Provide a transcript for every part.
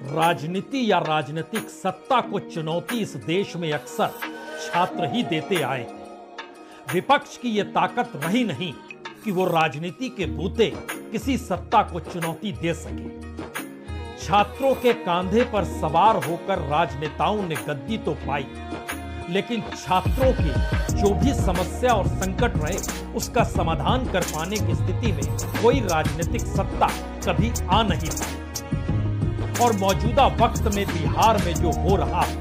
राजनीति या राजनीतिक सत्ता को चुनौती इस देश में अक्सर छात्र ही देते आए हैं। विपक्ष की यह ताकत रही नहीं कि वो राजनीति के बूते किसी सत्ता को चुनौती दे सके। छात्रों के कंधे पर सवार होकर राजनेताओं ने गद्दी तो पाई, लेकिन छात्रों की जो भी समस्या और संकट रहे उसका समाधान कर पाने की स्थिति में कोई राजनीतिक सत्ता कभी आ नहीं पाई। और मौजूदा वक्त में बिहार में जो हो रहा है,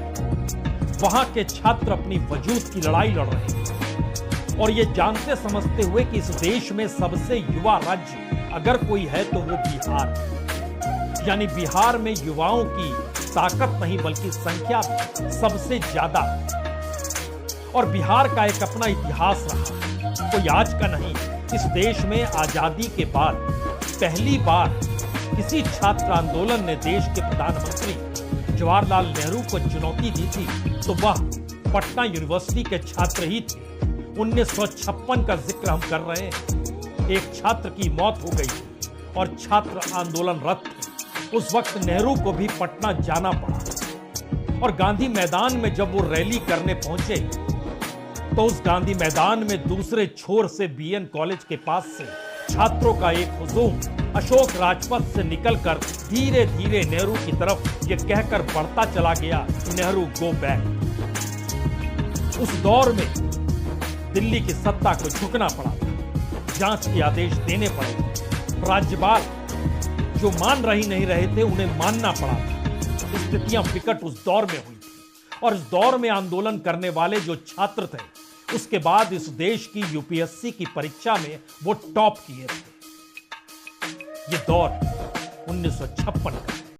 वहां के छात्र अपनी वजूद की लड़ाई लड़ रहे हैं और ये जानते समझते हुए कि इस देश में सबसे युवा राज्य अगर कोई है तो वो बिहार है। यानी बिहार में युवाओं की ताकत नहीं बल्कि संख्या भी सबसे ज्यादा है। और बिहार का एक अपना इतिहास रहा, कोई आज का नहीं। इस देश में आजादी के बाद पहली बार किसी छात्र आंदोलन ने देश के प्रधानमंत्री जवाहरलाल नेहरू को चुनौती दी थी तो वह पटना यूनिवर्सिटी के छात्र ही थे। 1956 का जिक्र हम कर रहे हैं। एक छात्र की मौत हो गई थी और छात्र आंदोलनरत थे। उस वक्त नेहरू को भी पटना जाना पड़ा और गांधी मैदान में जब वो रैली करने पहुंचे तो उस गांधी मैदान में दूसरे छोर से बीएन कॉलेज के पास से छात्रों का एक हुजूम अशोक राजपथ से निकलकर धीरे धीरे नेहरू की तरफ यह कहकर बढ़ता चला गया, नेहरू गो बैक। उस दौर में दिल्ली की सत्ता को झुकना पड़ा था, जांच के आदेश देने पड़े थे, राज्यपाल जो मान नहीं रहे थे उन्हें मानना पड़ा था। स्थितियां विकट उस दौर में हुई थी और इस दौर में आंदोलन करने वाले जो छात्र थे उसके बाद इस देश की यूपीएससी की परीक्षा में वो टॉप किए थे। ये दौर 1956 का।